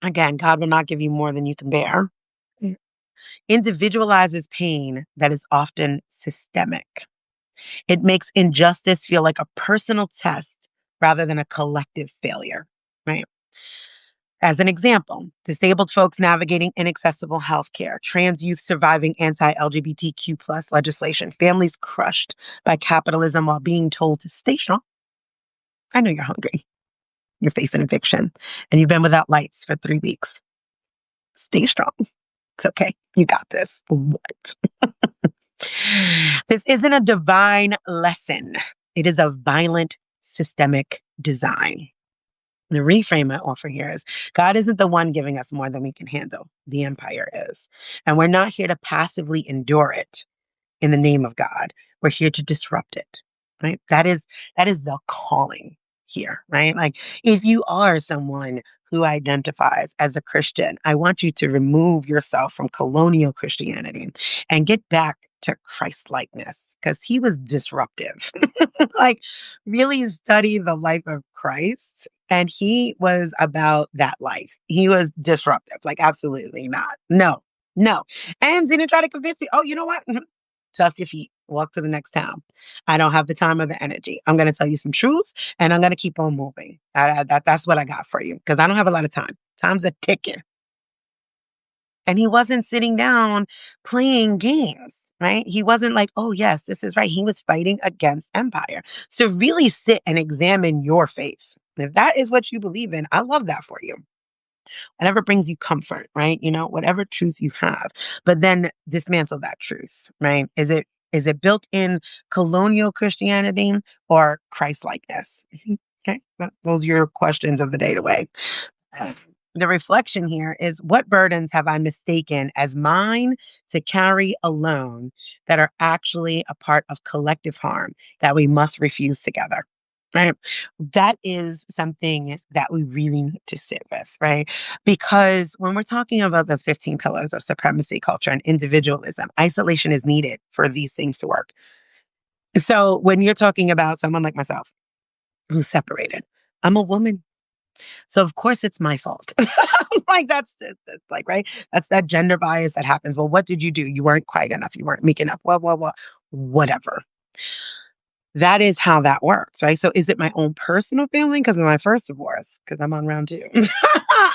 Again, God will not give you more than you can bear. Mm. Individualizes pain that is often systemic. It makes injustice feel like a personal test rather than a collective failure, right? As an example, disabled folks navigating inaccessible healthcare, trans youth surviving anti-LGBTQ plus legislation, families crushed by capitalism while being told to stay strong. I know you're hungry. You're facing eviction and you've been without lights for 3 weeks. Stay strong. It's okay. You got this. What? This isn't a divine lesson. It is a violent systemic design. The reframe I offer here is God isn't the one giving us more than we can handle. The empire is. And we're not here to passively endure it in the name of God. We're here to disrupt it. Right? That is the calling here, right? Like if you are someone who identifies as a Christian, I want you to remove yourself from colonial Christianity and get back to Christ likeness because he was disruptive. Like really study the life of Christ and he was about that life. He was disruptive. Like absolutely not. No. No. And didn't try to convince me, oh, you know what? Dust your feet, walk to the next town. I don't have the time or the energy. I'm going to tell you some truths and I'm going to keep on moving. That's what I got for you because I don't have a lot of time. Time's a ticking. And he wasn't sitting down playing games, right? He wasn't like, oh, yes, this is right. He was fighting against empire. So really sit and examine your faith. If that is what you believe in, I love that for you. Whatever brings you comfort, right? Whatever truth you have, but then dismantle that truth, right? Is it built in colonial Christianity or Christ likeness? Okay, those are your questions of the day today. The reflection here is what burdens have I mistaken as mine to carry alone that are actually a part of collective harm that we must refuse together? Right. That is something that we really need to sit with, right? Because when we're talking about those 15 pillars of supremacy, culture, and individualism, isolation is needed for these things to work. So when you're talking about someone like myself who's separated, I'm a woman. So of course it's my fault. Like that's like, right. That's that gender bias that happens. Well, what did you do? You weren't quiet enough. You weren't meek enough. Well, whatever. That is how that works, right? So is it my own personal failing? Because of my first divorce, because I'm on round two,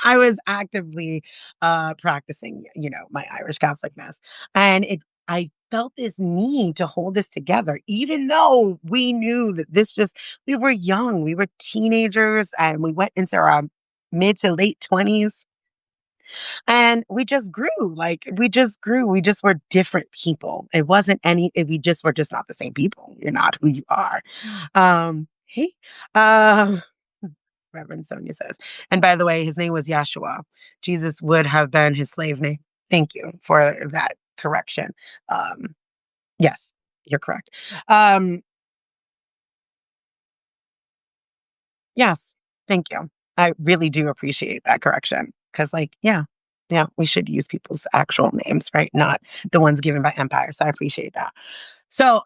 I was actively practicing, my Irish Catholicness. And I felt this need to hold this together, even though we knew that we were young, we were teenagers, and we went into our mid to late 20s. And we just grew, like we just grew. We just were different people. It wasn't we just were just not the same people. You're not who you are. Hey, uh, Reverend Sonia says. And by the way, his name was Yahshua. Jesus would have been his slave name. Thank you for that correction. Um, yes, you're correct. Um, yes, thank you. I really do appreciate that correction because, like, yeah, we should use people's actual names, right? Not the ones given by empire. So I appreciate that. So,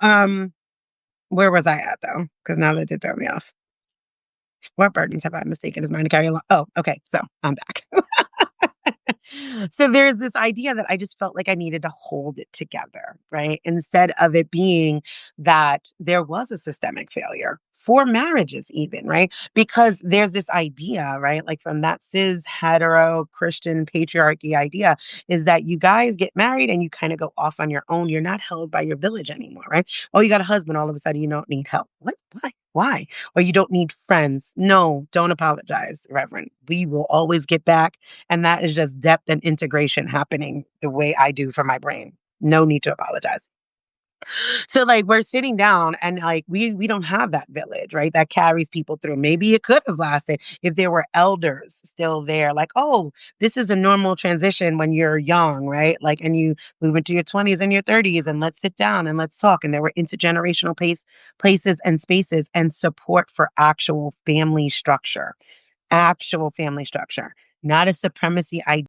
where was I at though? Because now that did throw me off. What burdens have I mistaken as mine to carry along? Oh, okay. So I'm back. So there's this idea that I just felt like I needed to hold it together, right? Instead of it being that there was a systemic failure for marriages, even, right? Because there's this idea, right? Like from that cis hetero Christian patriarchy idea, is that you guys get married and you kind of go off on your own. You're not held by your village anymore, right? Oh, you got a husband, all of a sudden you don't need help. What? Why? Why? Or you don't need friends. No, don't apologize, Reverend. We will always get back. And that is just depth and integration happening the way I do for my brain. No need to apologize. So like we're sitting down and like we don't have that village, right? That carries people through. Maybe it could have lasted if there were elders still there. Like, oh, this is a normal transition when you're young, right? Like, and you move into your 20s and your 30s and let's sit down and let's talk. And there were intergenerational places and spaces and support for actual family structure, not a supremacy